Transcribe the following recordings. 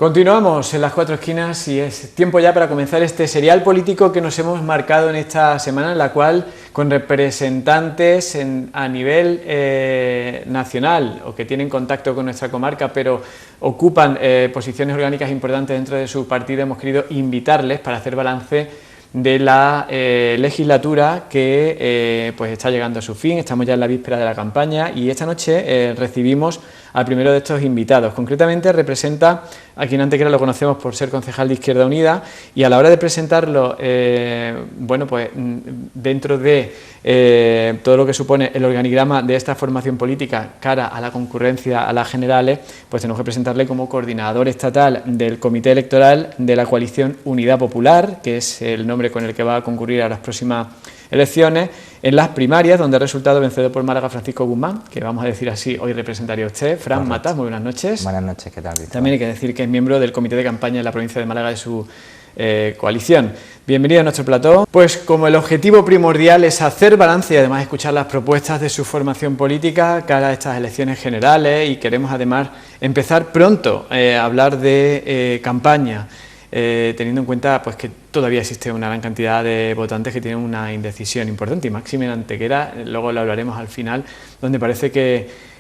Continuamos en las cuatro esquinas y es tiempo ya para comenzar este serial político que nos hemos marcado en esta semana, en la cual con representantes a nivel nacional o que tienen contacto con nuestra comarca pero ocupan posiciones orgánicas importantes dentro de su partido, hemos querido invitarles para hacer balance de la legislatura que pues está llegando a su fin. Estamos ya en la víspera de la campaña y esta noche recibimos al primero de estos invitados. Concretamente representa a quien antes que lo conocemos por ser concejal de Izquierda Unida, y a la hora de presentarlo, bueno, pues dentro de todo lo que supone el organigrama de esta formación política cara a la concurrencia a las generales, pues tenemos que presentarle como coordinador estatal del Comité Electoral de la coalición Unidad Popular, que es el nombre con el que va a concurrir a las próximas elecciones, en las primarias, donde ha resultado vencedor por Málaga Francisco Guzmán, que vamos a decir así, hoy representaría usted. Fran Matas, muy buenas noches. Buenas noches, ¿qué tal, Cristóbal? También hay que decir que es miembro del Comité de Campaña de la provincia de Málaga de su coalición. Bienvenido a nuestro plató. Pues como el objetivo primordial es hacer balance y además escuchar las propuestas de su formación política cara a estas elecciones generales, y queremos además empezar pronto a hablar de campaña, teniendo en cuenta pues que todavía existe una gran cantidad de votantes que tienen una indecisión importante, y máxime en Antequera, luego lo hablaremos al final, donde parece que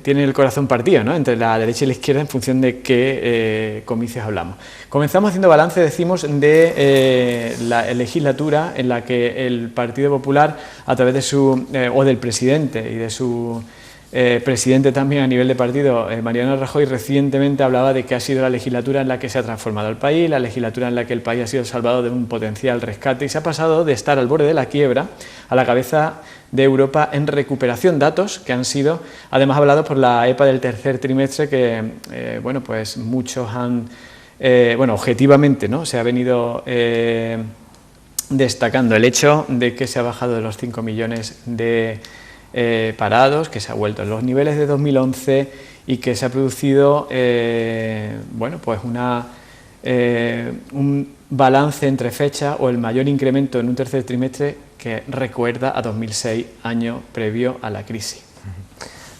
tiene el corazón partido, ¿no?, entre la derecha y la izquierda en función de qué comicios hablamos. Comenzamos haciendo balance, decimos, de la legislatura en la que el Partido Popular, a través de su, o del presidente y de su presidente también a nivel de partido, Mariano Rajoy, recientemente hablaba de que ha sido la legislatura en la que se ha transformado el país, la legislatura en la que el país ha sido salvado de un potencial rescate y se ha pasado de estar al borde de la quiebra a la cabeza de Europa en recuperación. Datos que han sido además hablados por la EPA del tercer trimestre, que bueno, pues muchos han, bueno, objetivamente, ¿no?, se ha venido destacando el hecho de que se ha bajado de los 5 millones de parados, que se ha vuelto en los niveles de 2011 y que se ha producido bueno, pues un balance entre fechas o el mayor incremento en un tercer trimestre que recuerda a 2006, año previo a la crisis.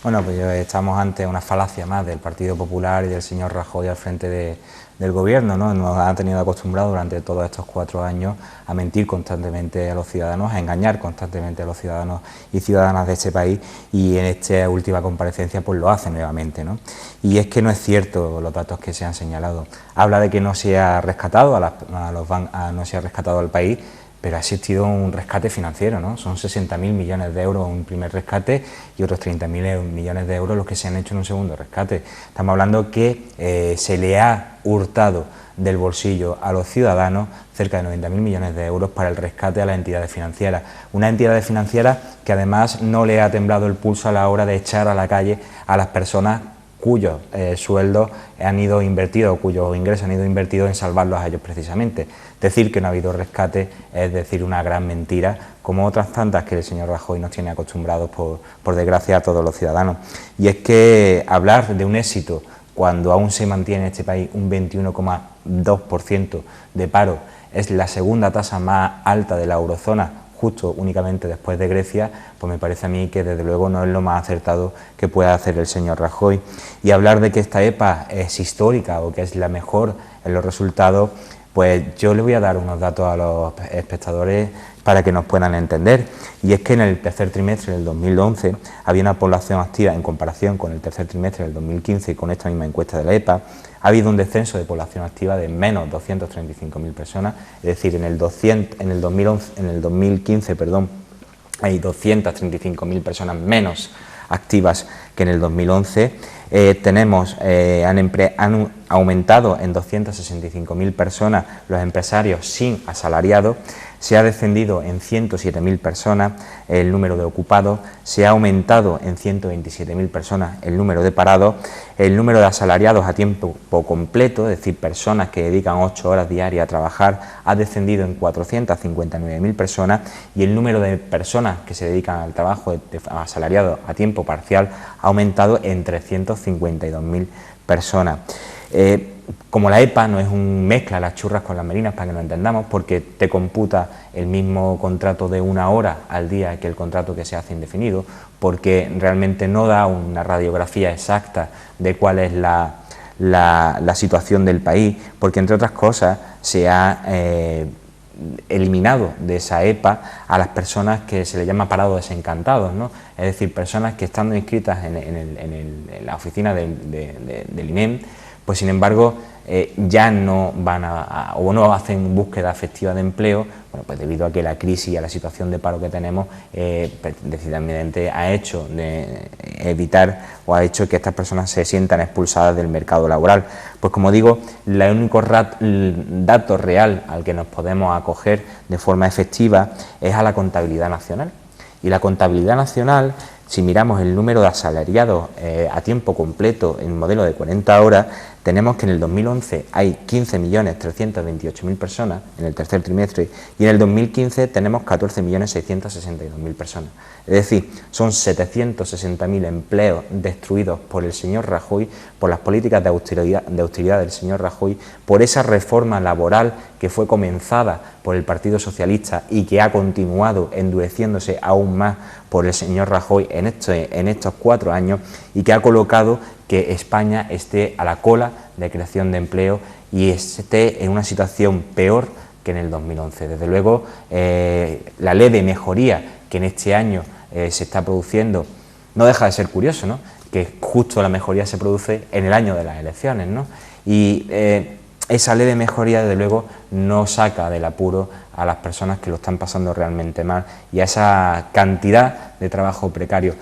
Bueno, pues estamos ante una falacia más del Partido Popular y del señor Rajoy al frente del gobierno, ¿no? Nos han tenido acostumbrados durante todos estos 4 años a mentir constantemente a los ciudadanos, a engañar constantemente a los ciudadanos y ciudadanas de este país, y en esta última comparecencia pues lo hacen nuevamente, ¿no? Y es que no es cierto los datos que se han señalado. Habla de que no se ha rescatado no se ha rescatado al país, pero ha existido un rescate financiero, ¿no? Son 60.000 millones de euros un primer rescate y otros 30.000 millones de euros los que se han hecho en un segundo rescate. Estamos hablando que se le ha hurtado del bolsillo a los ciudadanos cerca de 90.000 millones de euros para el rescate a las entidades financieras. Una entidad financiera que además no le ha temblado el pulso a la hora de echar a la calle a las personas cuyos sueldos han ido invertidos, cuyos ingresos han ido invertidos en salvarlos a ellos precisamente. Decir que no ha habido rescate es decir una gran mentira, como otras tantas que el señor Rajoy nos tiene acostumbrados por desgracia a todos los ciudadanos. Y es que hablar de un éxito cuando aún se mantiene en este país un 21,2% de paro, es la segunda tasa más alta de la eurozona, justo únicamente después de Grecia, pues me parece a mí que desde luego no es lo más acertado que pueda hacer el señor Rajoy. Y hablar de que esta EPA es histórica o que es la mejor en los resultados, pues yo le voy a dar unos datos a los espectadores para que nos puedan entender. Y es que en el tercer trimestre del 2011 había una población activa en comparación con el tercer trimestre del 2015 y con esta misma encuesta de la EPA, ha habido un descenso de población activa de menos 235.000 personas, es decir, en el 2015, hay 235.000 personas menos activas que en el 2011. Han aumentado en 265.000 personas los empresarios sin asalariados, se ha descendido en 107.000 personas el número de ocupados, se ha aumentado en 127.000 personas el número de parados, el número de asalariados a tiempo completo, es decir, personas que dedican 8 horas diarias a trabajar, ha descendido en 459.000 personas, y el número de personas que se dedican al trabajo asalariado a tiempo parcial ha aumentado en 352.000 personas. Como la EPA no es un mezcla las churras con las merinas, para que nos entendamos, porque te computa el mismo contrato de 1 hora al día que el contrato que se hace indefinido, porque realmente no da una radiografía exacta de cuál es la la situación del país, porque entre otras cosas se ha eliminado de esa EPA a las personas que se les llama parados desencantados, ¿no? Es decir, personas que estando inscritas en la oficina del INEM, pues sin embargo ya no van o no hacen búsqueda efectiva de empleo, bueno, pues debido a que la crisis y a la situación de paro que tenemos decididamente ha hecho de evitar o ha hecho que estas personas se sientan expulsadas del mercado laboral. Pues como digo, el único dato real al que nos podemos acoger de forma efectiva es a la contabilidad nacional. Y la contabilidad nacional, si miramos el número de asalariados a tiempo completo en el modelo de 40 horas, tenemos que en el 2011 hay 15.328.000 personas en el tercer trimestre y en el 2015 tenemos 14.662.000 personas. Es decir, son 760.000 empleos destruidos por el señor Rajoy, por las políticas de austeridad del señor Rajoy, por esa reforma laboral que fue comenzada por el Partido Socialista y que ha continuado endureciéndose aún más por el señor Rajoy en estos 4 años y que ha colocado que España esté a la cola de creación de empleo y esté en una situación peor que en el 2011. Desde luego, la ley de mejoría que en este año se está produciendo no deja de ser curioso, ¿no? Que justo la mejoría se produce en el año de las elecciones, ¿no? Y esa ley de mejoría, desde luego, no saca del apuro a las personas que lo están pasando realmente mal y a esa cantidad de trabajo precario.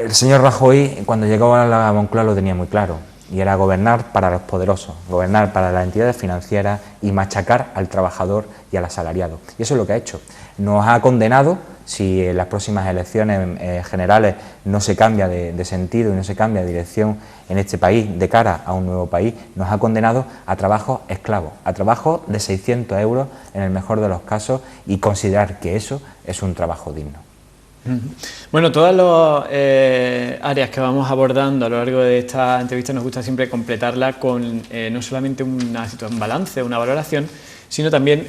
El señor Rajoy, cuando llegó a la Moncloa, lo tenía muy claro, y era gobernar para los poderosos, gobernar para las entidades financieras y machacar al trabajador y al asalariado. Y eso es lo que ha hecho. Nos ha condenado, si en las próximas elecciones generales no se cambia de sentido y no se cambia de dirección en este país de cara a un nuevo país, nos ha condenado a trabajos esclavos, a trabajos de 600 euros en el mejor de los casos, y considerar que eso es un trabajo digno. Bueno, todas las áreas que vamos abordando a lo largo de esta entrevista nos gusta siempre completarla con no solamente un balance, una valoración, sino también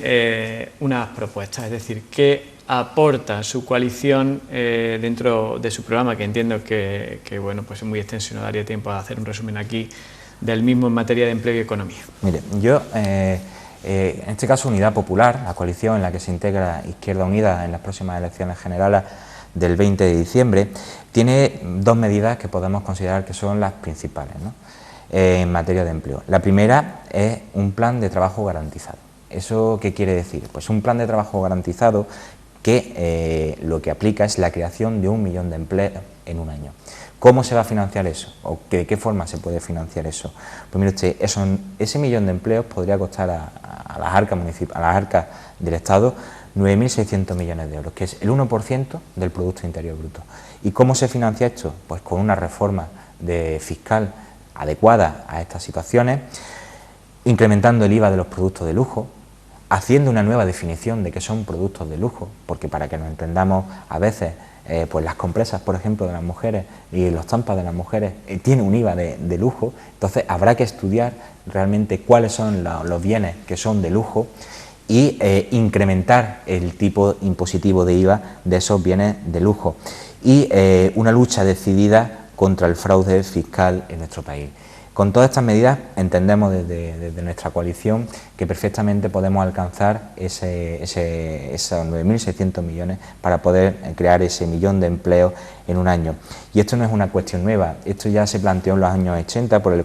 unas propuestas, es decir, qué aporta su coalición dentro de su programa, que entiendo que bueno, pues es muy extenso y no daría tiempo a hacer un resumen aquí del mismo en materia de empleo y economía. Mire, yo en este caso Unidad Popular, la coalición en la que se integra Izquierda Unida en las próximas elecciones generales del 20 de diciembre, tiene 2 medidas que podemos considerar que son las principales, ¿no? En materia de empleo. La primera es un plan de trabajo garantizado. ¿Eso qué quiere decir? Pues un plan de trabajo garantizado que lo que aplica es la creación de 1 millón de empleos en un año. ¿Cómo se va a financiar eso? ¿O de qué forma se puede financiar eso? Pues mire usted, ese millón de empleos podría costar a las arcas del Estado 9.600 millones de euros, que es el 1% del Producto Interior Bruto. ¿Y cómo se financia esto? Pues con una reforma fiscal adecuada a estas situaciones, incrementando el IVA de los productos de lujo, haciendo una nueva definición de qué son productos de lujo, porque para que nos entendamos, a veces pues las compresas, por ejemplo, de las mujeres y los tampas de las mujeres tienen un IVA de lujo, entonces habrá que estudiar realmente cuáles son los bienes que son de lujo y incrementar el tipo impositivo de IVA de esos bienes de lujo y una lucha decidida contra el fraude fiscal en nuestro país. Con todas estas medidas entendemos desde nuestra coalición que perfectamente podemos alcanzar esos 9.600 millones para poder crear ese millón de empleos en un año. Y esto no es una cuestión nueva, esto ya se planteó en los años 80 por el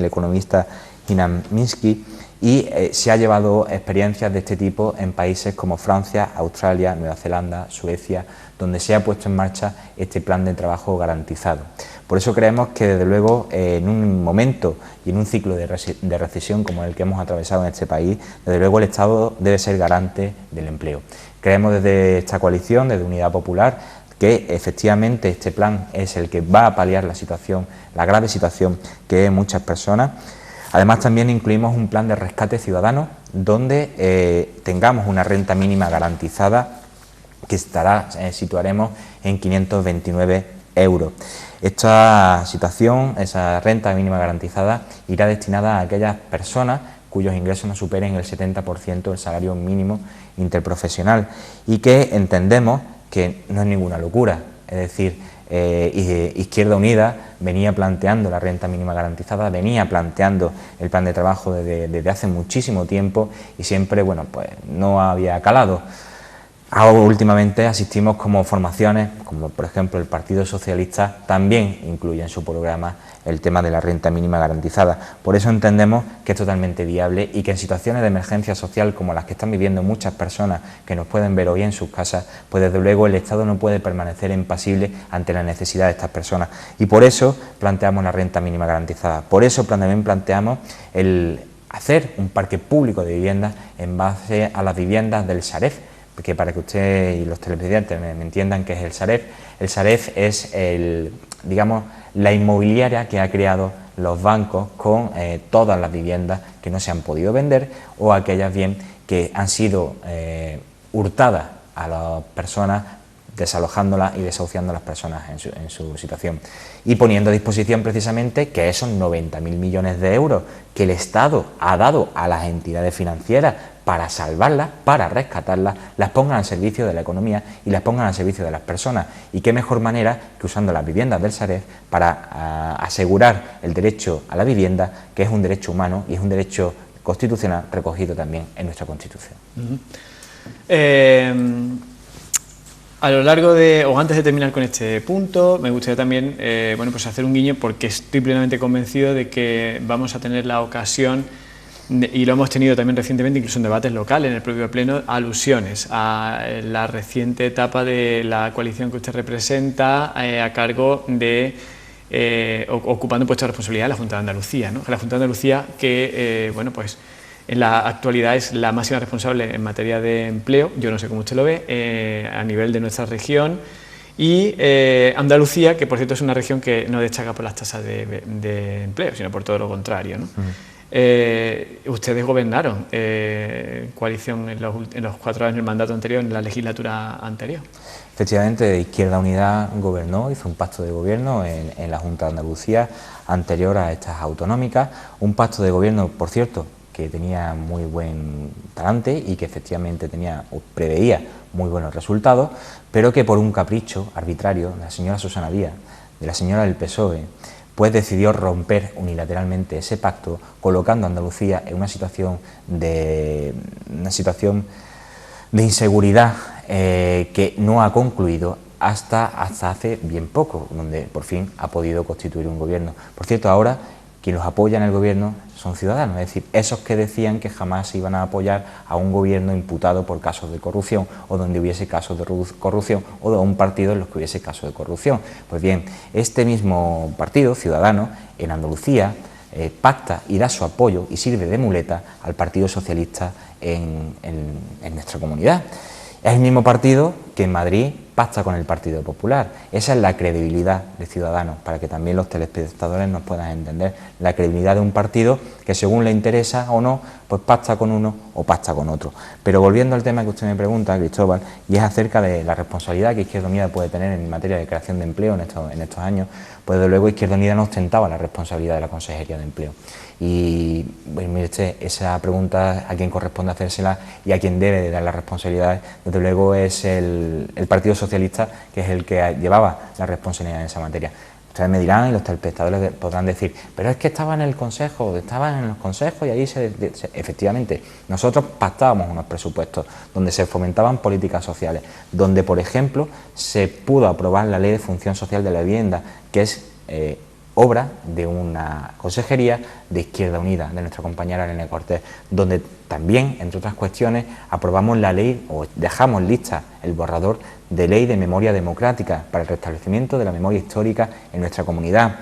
economista Hyman Minsky y se ha llevado experiencias de este tipo en países como Francia, Australia, Nueva Zelanda, Suecia, donde se ha puesto en marcha este plan de trabajo garantizado. Por eso creemos que, desde luego, en un momento y en un ciclo de recesión como el que hemos atravesado en este país, desde luego el Estado debe ser garante del empleo. Creemos desde esta coalición, desde Unidad Popular, que efectivamente este plan es el que va a paliar la grave situación que hay en muchas personas. Además, también incluimos un plan de rescate ciudadano donde tengamos una renta mínima garantizada que situaremos en 529 euros. Esta situación, esa renta mínima garantizada, irá destinada a aquellas personas cuyos ingresos no superen el 70% del salario mínimo interprofesional y que entendemos que no es ninguna locura. Es decir, Izquierda Unida venía planteando la renta mínima garantizada, venía planteando el plan de trabajo desde hace muchísimo tiempo y siempre, bueno, pues no había calado. Ahora últimamente asistimos como formaciones, como por ejemplo el Partido Socialista, también incluye en su programa el tema de la renta mínima garantizada. Por eso entendemos que es totalmente viable y que en situaciones de emergencia social como las que están viviendo muchas personas que nos pueden ver hoy en sus casas, pues desde luego el Estado no puede permanecer impasible ante la necesidad de estas personas. Y por eso planteamos la renta mínima garantizada. Por eso también planteamos el hacer un parque público de viviendas en base a las viviendas del Saref, porque para que usted y los televidentes me entiendan qué es el Saref es digamos, la inmobiliaria que ha creado los bancos con todas las viviendas que no se han podido vender o aquellas bien que han sido hurtadas a las personas, desalojándolas y desahuciando a las personas en su situación y poniendo a disposición precisamente que esos 90.000 millones de euros que el Estado ha dado a las entidades financieras para salvarlas, para rescatarlas, las pongan al servicio de la economía y las pongan al servicio de las personas. Y qué mejor manera que usando las viviendas del Saref para asegurar el derecho a la vivienda, que es un derecho humano y es un derecho constitucional recogido también en nuestra Constitución. A lo largo de, o antes de terminar con este punto, me gustaría también bueno, pues hacer un guiño porque estoy plenamente convencido de que vamos a tener la ocasión, y lo hemos tenido también recientemente, incluso en debates locales, en el propio Pleno, alusiones a la reciente etapa de la coalición que usted representa a cargo de, ocupando puestos de responsabilidad en la Junta de Andalucía, ¿no? La Junta de Andalucía que, bueno, pues en la actualidad es la máxima responsable en materia de empleo, yo no sé cómo usted lo ve, a nivel de nuestra región, y Andalucía, que por cierto es una región que no destaca por las tasas de empleo, sino por todo lo contrario, ¿no? Ustedes gobernaron coalición en los 4 años del mandato anterior, en la legislatura anterior. Efectivamente, Izquierda Unida gobernó, hizo un pacto de gobierno en la Junta de Andalucía anterior a estas autonómicas, un pacto de gobierno, por cierto, que tenía muy buen talante y que efectivamente preveía muy buenos resultados, pero que por un capricho arbitrario de la señora Susana Díaz, de la señora del PSOE, pues decidió romper unilateralmente ese pacto, colocando a Andalucía en una situación de inseguridad que no ha concluido hasta hace bien poco, donde por fin ha podido constituir un gobierno. Por cierto, ahora quien los apoya en el gobierno son ciudadanos, es decir, esos que decían que jamás iban a apoyar a un gobierno imputado por casos de corrupción o donde hubiese casos de corrupción o de un partido en los que hubiese casos de corrupción. Pues bien, este mismo partido, Ciudadanos, en Andalucía pacta y da su apoyo y sirve de muleta al Partido Socialista en nuestra comunidad. Es el mismo partido que en Madrid pacta con el Partido Popular. Esa es la credibilidad de Ciudadanos, para que también los telespectadores nos puedan entender. La credibilidad de un partido que según le interesa o no, pues pacta con uno o pacta con otro. Pero volviendo al tema que usted me pregunta, Cristóbal, y es acerca de la responsabilidad que Izquierda Unida puede tener en materia de creación de empleo en estos años, pues desde luego Izquierda Unida no ostentaba la responsabilidad de la Consejería de Empleo. Y pues, mire usted, esa pregunta a quien corresponde hacérsela y a quien debe de dar las responsabilidades, desde luego es el Partido Socialista, que es el que llevaba la responsabilidad en esa materia. Ustedes me dirán y los telespectadores podrán decir, pero es que estaban en los consejos y ahí efectivamente, nosotros pactábamos unos presupuestos donde se fomentaban políticas sociales, donde por ejemplo se pudo aprobar la Ley de Función Social de la Vivienda, que es obra de una consejería de Izquierda Unida, de nuestra compañera Elena Cortés, donde también, entre otras cuestiones, aprobamos la ley o dejamos lista el borrador de ley de memoria democrática para el restablecimiento de la memoria histórica en nuestra comunidad,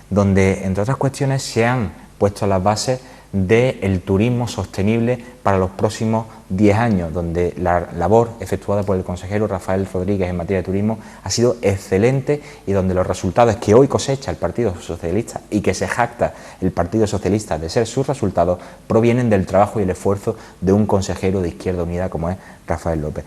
donde, entre otras cuestiones, se han puesto las bases del turismo sostenible para los próximos 10 años, donde la labor efectuada por el consejero Rafael Rodríguez en materia de turismo ha sido excelente y donde los resultados que hoy cosecha el Partido Socialista y que se jacta el Partido Socialista de ser sus resultados provienen del trabajo y el esfuerzo de un consejero de Izquierda Unida como es Rafael López.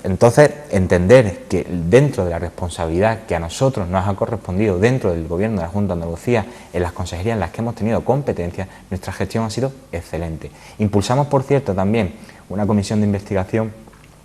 Entonces, entender que dentro de la responsabilidad que a nosotros nos ha correspondido dentro del Gobierno de la Junta de Andalucía, en las consejerías en las que hemos tenido competencia, nuestra gestión ha sido excelente. Impulsamos, por cierto, también una comisión de investigación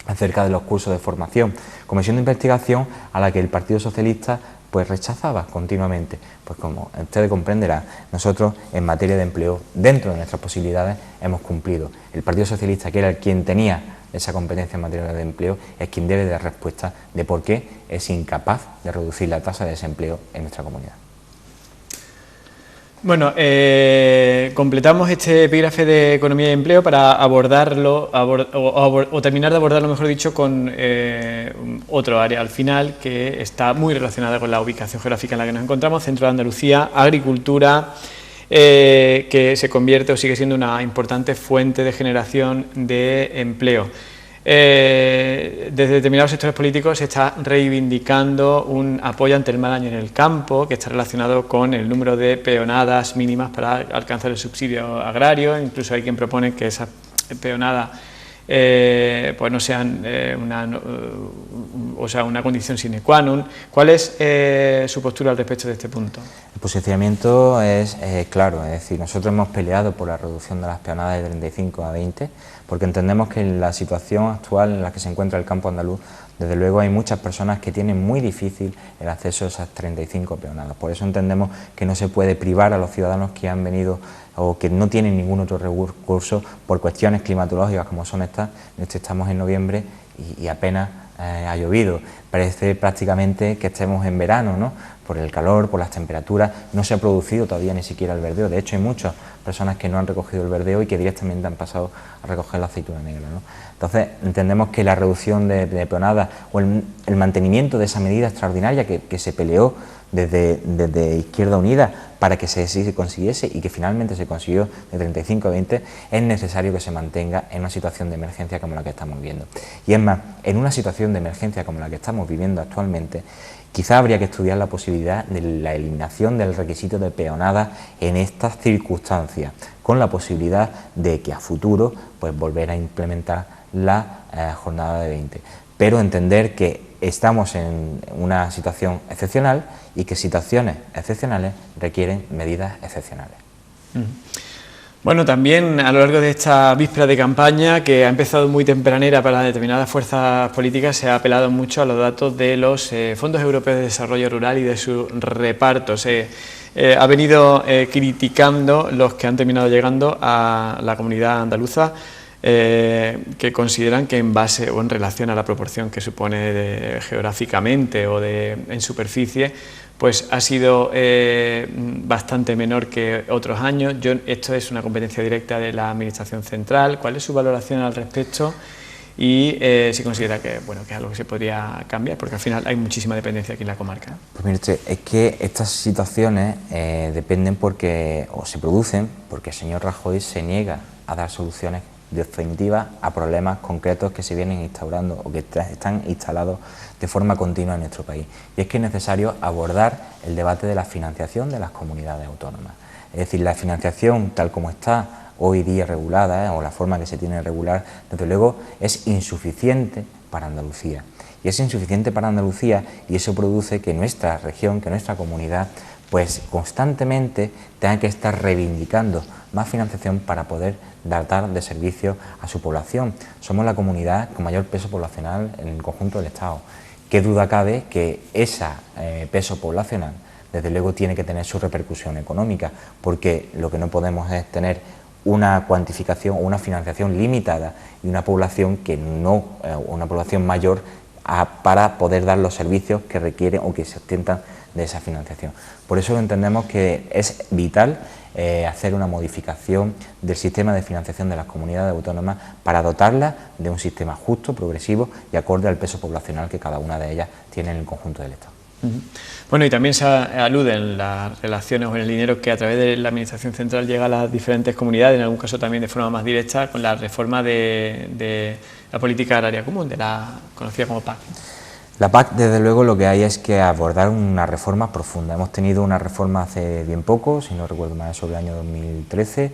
acerca de los cursos de formación. Comisión de investigación a la que el Partido Socialista pues rechazaba continuamente. Pues como ustedes comprenderán, nosotros en materia de empleo, dentro de nuestras posibilidades, hemos cumplido. El Partido Socialista, que era quien tenía esa competencia en materia de empleo, es quien debe dar respuesta de por qué es incapaz de reducir la tasa de desempleo en nuestra comunidad. Bueno, completamos este epígrafe de economía y empleo para abordarlo, o terminar de abordarlo, mejor dicho, con otro área al final que está muy relacionada con la ubicación geográfica en la que nos encontramos, centro de Andalucía, agricultura, que se convierte o sigue siendo una importante fuente de generación de empleo. Desde determinados sectores políticos se está reivindicando un apoyo ante el mal año en el campo, que está relacionado con el número de peonadas mínimas para alcanzar el subsidio agrario. Incluso hay quien propone que esas peonadas pues no sean una condición sine qua non. ¿Cuál es su postura al respecto de este punto? El posicionamiento es claro, es decir, nosotros hemos peleado por la reducción de las peonadas de 35 a 20, porque entendemos que en la situación actual en la que se encuentra el campo andaluz, desde luego hay muchas personas que tienen muy difícil el acceso a esas 35 peonadas. Por eso entendemos que no se puede privar a los ciudadanos que han venido o que no tienen ningún otro recurso por cuestiones climatológicas como son estas. Estamos en noviembre y apenas ha llovido. Parece prácticamente que estemos en verano, ¿no? Por el calor, por las temperaturas, no se ha producido todavía ni siquiera el verdeo. De hecho, hay muchas personas que no han recogido el verdeo y que directamente han pasado a recoger la aceituna negra, ¿no? Entonces, entendemos que la reducción de peonadas o el mantenimiento de esa medida extraordinaria que se peleó desde Izquierda Unida para que se consiguiese y que finalmente se consiguió de 35 a 20, es necesario que se mantenga en una situación de emergencia como la que estamos viviendo. Y es más, en una situación de emergencia como la que estamos viviendo actualmente, quizá habría que estudiar la posibilidad de la eliminación del requisito de peonada en estas circunstancias, con la posibilidad de que a futuro pues volver a implementar la jornada de 20. Pero entender que estamos en una situación excepcional y que situaciones excepcionales requieren medidas excepcionales. Bueno, también a lo largo de esta víspera de campaña, que ha empezado muy tempranera para determinadas fuerzas políticas, se ha apelado mucho a los datos de los fondos europeos de desarrollo rural y de su reparto. Se ha venido criticando los que han terminado llegando a la comunidad andaluza, que consideran que en base o en relación a la proporción que supone geográficamente o en superficie, pues ha sido bastante menor que otros años. Esto es una competencia directa de la Administración Central. ¿Cuál es su valoración al respecto? Y si considera que, bueno, que es algo que se podría cambiar, porque al final hay muchísima dependencia aquí en la comarca. Pues mire usted, es que estas situaciones dependen o se producen porque el señor Rajoy se niega a dar soluciones definitivas a problemas concretos que se vienen instaurando o que están instalados de forma continua en nuestro país. Y es que es necesario abordar el debate de la financiación de las comunidades autónomas. Es decir, la financiación tal como está hoy día regulada, o la forma que se tiene regular, desde luego es insuficiente para Andalucía. Y es insuficiente para Andalucía y eso produce que nuestra región, que nuestra comunidad, pues constantemente tenga que estar reivindicando más financiación para poder dotar de servicios a su población. Somos la comunidad con mayor peso poblacional en el conjunto del Estado. ¿Qué duda cabe que ese peso poblacional, desde luego, tiene que tener su repercusión económica? Porque lo que no podemos es tener una cuantificación o una financiación limitada y una población que no, una población mayor para poder dar los servicios que requieren o que se ostentan de esa financiación. Por eso entendemos que es vital hacer una modificación del sistema de financiación de las comunidades autónomas para dotarlas de un sistema justo, progresivo y acorde al peso poblacional que cada una de ellas tiene en el conjunto del Estado. Bueno, y también se alude en las relaciones o en el dinero que a través de la Administración Central llega a las diferentes comunidades, en algún caso también de forma más directa, con la reforma de la política agraria común, de la conocida como PAC. La PAC, desde luego, lo que hay es que abordar una reforma profunda. Hemos tenido una reforma hace bien poco, si no recuerdo mal, sobre el año 2013,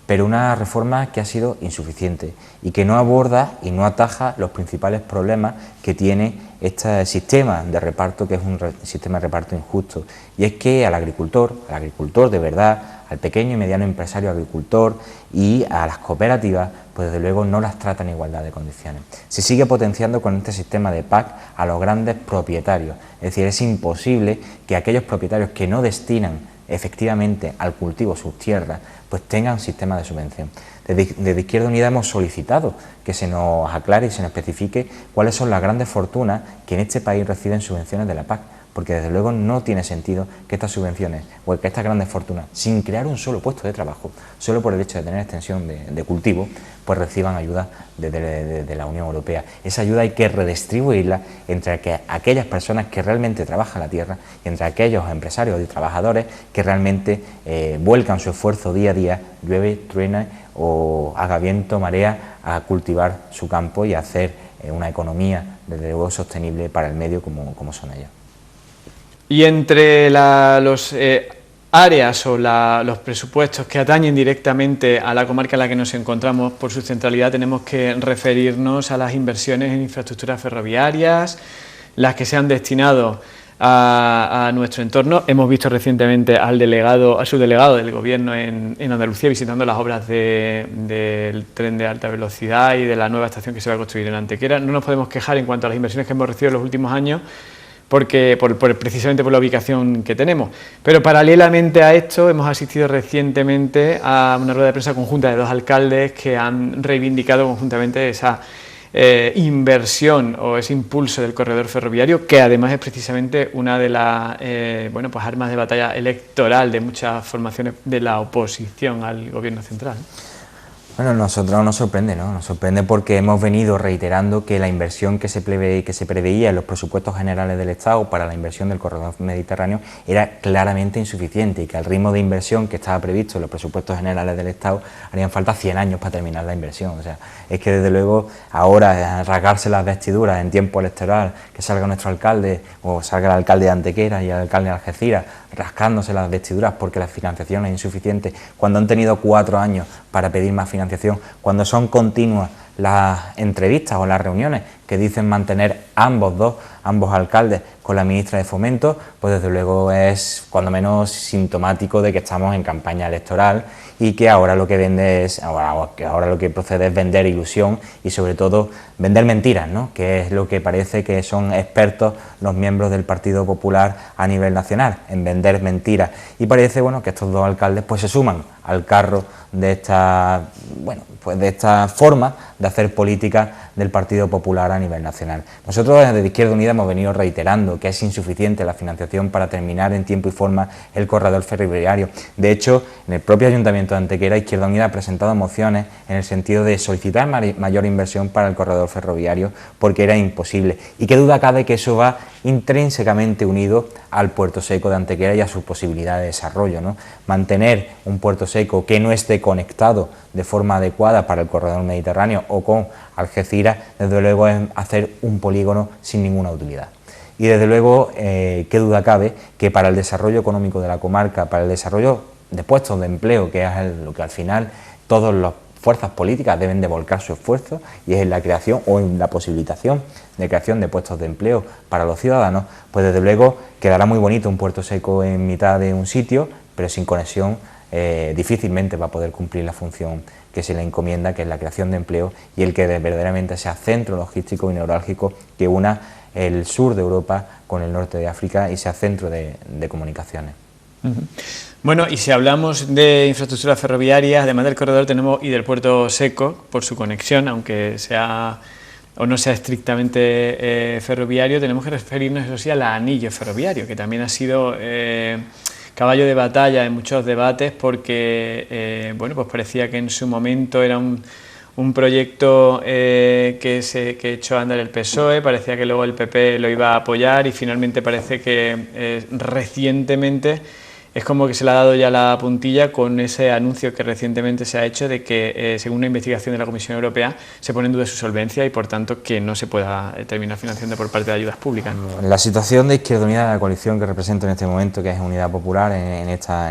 pero una reforma que ha sido insuficiente y que no aborda y no ataja los principales problemas que tiene este sistema de reparto, que es un sistema de reparto injusto. Y es que al agricultor de verdad, al pequeño y mediano empresario agricultor y a las cooperativas, pues desde luego no las trata en igualdad de condiciones. Se sigue potenciando con este sistema de PAC a los grandes propietarios, es decir, es imposible que aquellos propietarios que no destinan efectivamente al cultivo sus tierras, pues tengan un sistema de subvención. Desde Izquierda Unida hemos solicitado que se nos aclare y se nos especifique cuáles son las grandes fortunas que en este país reciben subvenciones de la PAC, porque desde luego no tiene sentido que estas subvenciones o que estas grandes fortunas, sin crear un solo puesto de trabajo, solo por el hecho de tener extensión de cultivo, pues reciban ayuda desde la Unión Europea. Esa ayuda hay que redistribuirla entre aquellas personas que realmente trabajan la tierra y entre aquellos empresarios y trabajadores que realmente vuelcan su esfuerzo día a día, llueve, truena o haga viento, marea, a cultivar su campo y a hacer una economía desde luego sostenible para el medio como son ellos. Y entre los áreas o los presupuestos que atañen directamente a la comarca en la que nos encontramos por su centralidad, tenemos que referirnos a las inversiones en infraestructuras ferroviarias, las que se han destinado a nuestro entorno. Hemos visto recientemente al subdelegado del Gobierno en Andalucía visitando las obras del tren de alta velocidad y de la nueva estación que se va a construir en Antequera. No nos podemos quejar en cuanto a las inversiones que hemos recibido en los últimos años, precisamente por la ubicación que tenemos. Pero paralelamente a esto hemos asistido recientemente a una rueda de prensa conjunta de dos alcaldes que han reivindicado conjuntamente esa inversión o ese impulso del corredor ferroviario, que además es precisamente una de las armas de batalla electoral de muchas formaciones de la oposición al gobierno central. Bueno, nosotros nos sorprende, ¿no? Nos sorprende porque hemos venido reiterando que la inversión que se preveía en los presupuestos generales del Estado para la inversión del corredor mediterráneo era claramente insuficiente y que al ritmo de inversión que estaba previsto en los presupuestos generales del Estado harían falta 100 años para terminar la inversión. O sea, es que desde luego ahora rasgarse las vestiduras en tiempo electoral, que salga nuestro alcalde o salga el alcalde de Antequera y el alcalde de Algeciras rascándose las vestiduras porque la financiación es insuficiente, cuando han tenido 4 años para pedir más financiación, cuando son continuas las entrevistas o las reuniones que dicen mantener ambos alcaldes con la ministra de Fomento, pues desde luego es cuando menos sintomático de que estamos en campaña electoral y que ahora lo que ahora lo que procede es vender ilusión y sobre todo vender mentiras, ¿no? Que es lo que parece que son expertos los miembros del Partido Popular a nivel nacional, en vender mentiras, y parece que estos dos alcaldes pues se suman al carro de esta forma de hacer política del Partido Popular a nivel nacional. Nosotros desde Izquierda Unida hemos venido reiterando que es insuficiente la financiación para terminar en tiempo y forma el corredor ferroviario. De hecho, en el propio Ayuntamiento de Antequera, Izquierda Unida ha presentado mociones en el sentido de solicitar mayor inversión para el corredor ferroviario porque era imposible. Y qué duda cabe que eso va intrínsecamente unido al puerto seco de Antequera y a sus posibilidades de desarrollo, ¿no? Mantener un puerto seco que no esté conectado de forma adecuada para el corredor mediterráneo o con Algeciras, desde luego es hacer un polígono sin ninguna utilidad. Y desde luego, qué duda cabe que para el desarrollo económico de la comarca, para el desarrollo de puestos de empleo, que es lo que al final todas las fuerzas políticas deben de volcar su esfuerzo, y es en la creación o en la posibilitación de creación de puestos de empleo para los ciudadanos, pues desde luego quedará muy bonito un puerto seco en mitad de un sitio, pero sin conexión difícilmente va a poder cumplir la función que se le encomienda, que es la creación de empleo y el que verdaderamente sea centro logístico y neurálgico que una el sur de Europa con el norte de África y sea centro de comunicaciones. Bueno, y si hablamos de infraestructuras ferroviarias, además del corredor tenemos y del puerto seco, por su conexión, aunque sea o no sea estrictamente ferroviario, tenemos que referirnos, eso sí, al anillo ferroviario, que también ha sido caballo de batalla en muchos debates porque pues parecía que en su momento era un proyecto que echó a andar el PSOE, parecía que luego el PP lo iba a apoyar y finalmente parece que recientemente es como que se le ha dado ya la puntilla con ese anuncio que recientemente se ha hecho de que, según una investigación de la Comisión Europea, se pone en duda su solvencia y, por tanto, que no se pueda terminar financiando por parte de ayudas públicas. La situación de Izquierda Unida, la coalición que represento en este momento, que es Unidad Popular, en esta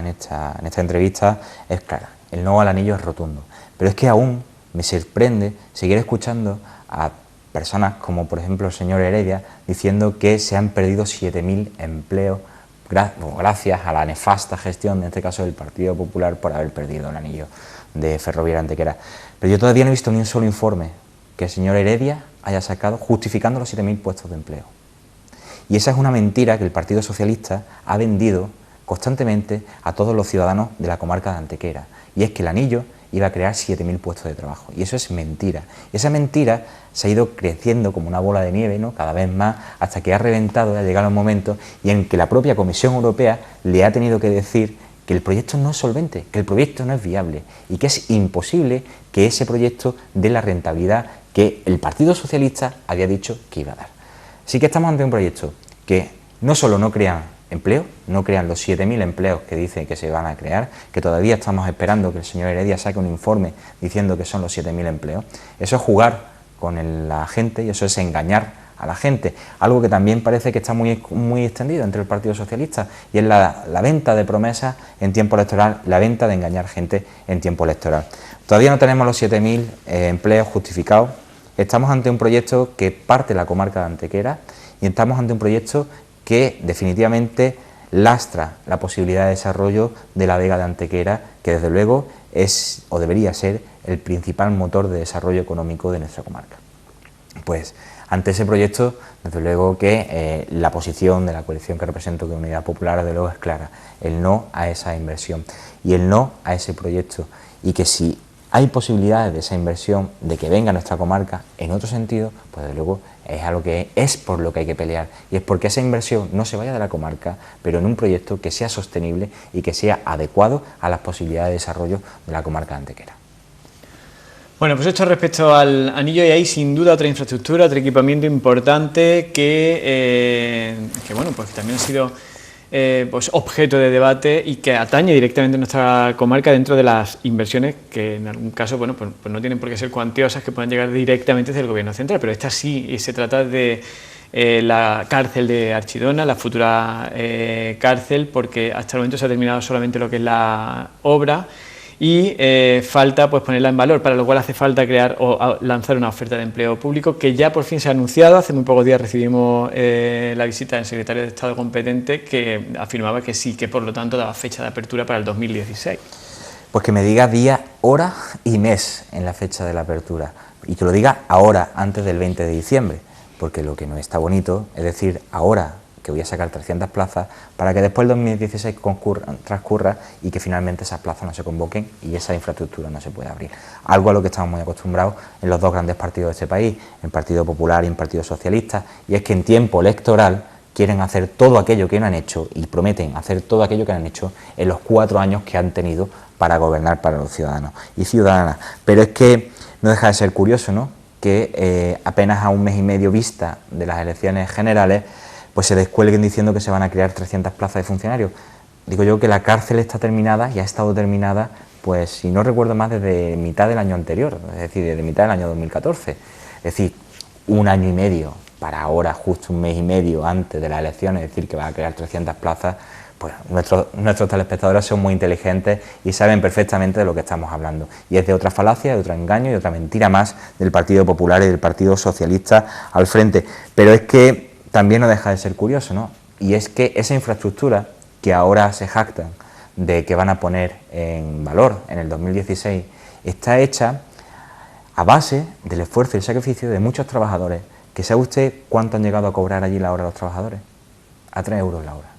entrevista, es clara. El no al anillo es rotundo. Pero es que aún me sorprende seguir escuchando a personas como, por ejemplo, el señor Heredia, diciendo que se han perdido 7.000 empleos gracias a la nefasta gestión, en este caso del Partido Popular, por haber perdido el anillo de Ferrovial Antequera. Pero yo todavía no he visto ni un solo informe que el señor Heredia haya sacado justificando los 7.000 puestos de empleo. Y esa es una mentira que el Partido Socialista ha vendido constantemente a todos los ciudadanos de la comarca de Antequera, y es que el anillo iba a crear 7.000 puestos de trabajo, y eso es mentira. Y esa mentira se ha ido creciendo como una bola de nieve, ¿no?, cada vez más, hasta que ha reventado y ha llegado un momento en que la propia Comisión Europea le ha tenido que decir que el proyecto no es solvente, que el proyecto no es viable y que es imposible que ese proyecto dé la rentabilidad que el Partido Socialista había dicho que iba a dar. Así que estamos ante un proyecto que no solo no crea empleo, no crean los 7.000 empleos que dicen que se van a crear, que todavía estamos esperando que el señor Heredia saque un informe diciendo que son los 7.000 empleos. Eso es jugar con la gente y eso es engañar a la gente, algo que también parece que está muy extendido entre el Partido Socialista, y es la venta de promesas en tiempo electoral, la venta de engañar gente en tiempo electoral. Todavía no tenemos los 7.000 empleos justificados. Estamos ante un proyecto que parte de la comarca de Antequera y estamos ante un proyecto que definitivamente lastra la posibilidad de desarrollo de la Vega de Antequera, que desde luego es o debería ser el principal motor de desarrollo económico de nuestra comarca. Pues ante ese proyecto, desde luego que la posición de la coalición que represento, que Unidad Popular, desde luego es clara: el no a esa inversión y el no a ese proyecto, y que si hay posibilidades de esa inversión, de que venga a nuestra comarca en otro sentido, pues desde luego es algo que es por lo que hay que pelear, y es porque esa inversión no se vaya de la comarca, pero en un proyecto que sea sostenible y que sea adecuado a las posibilidades de desarrollo de la comarca de Antequera. Bueno, pues esto respecto al anillo, y hay sin duda otra infraestructura, otro equipamiento importante que bueno, pues también ha sido pues objeto de debate y que atañe directamente a nuestra comarca dentro de las inversiones que en algún caso, bueno, pues no tienen por qué ser cuantiosas, que puedan llegar directamente desde el Gobierno central, pero esta sí, y se trata de la cárcel de Archidona, la futura cárcel, porque hasta el momento se ha terminado solamente lo que es la obra, y falta pues ponerla en valor, para lo cual hace falta crear o lanzar una oferta de empleo público, que ya por fin se ha anunciado. Hace muy pocos días recibimos la visita del secretario de Estado competente, que afirmaba que sí, que por lo tanto daba fecha de apertura para el 2016. Pues que me diga día, hora y mes en la fecha de la apertura, y que lo diga ahora, antes del 20 de diciembre, porque lo que no está bonito es decir ahora que voy a sacar 300 plazas para que después el 2016 transcurra y que finalmente esas plazas no se convoquen y esa infraestructura no se pueda abrir. Algo a lo que estamos muy acostumbrados en los dos grandes partidos de este país, el Partido Popular y el Partido Socialista, y es que en tiempo electoral quieren hacer todo aquello que no han hecho y prometen hacer todo aquello que han hecho en los 4 años que han tenido para gobernar para los ciudadanos y ciudadanas. Pero es que no deja de ser curioso, ¿no?, que apenas a un mes y medio vista de las elecciones generales, pues se descuelguen diciendo que se van a crear 300 plazas de funcionarios. Digo yo que la cárcel está terminada y ha estado terminada, pues si no recuerdo más, desde mitad del año anterior, es decir, desde mitad del año 2014. Es decir, 1 año y medio para ahora, justo un mes y medio antes de las elecciones, decir que va a crear 300 plazas, pues nuestros telespectadores son muy inteligentes y saben perfectamente de lo que estamos hablando. Y es de otra falacia, de otro engaño y otra mentira más del Partido Popular y del Partido Socialista al frente. Pero es que también no deja de ser curioso, ¿no? Y es que esa infraestructura que ahora se jactan de que van a poner en valor en el 2016 está hecha a base del esfuerzo y el sacrificio de muchos trabajadores, que sabe usted cuánto han llegado a cobrar allí la hora los trabajadores. A 3 euros la hora.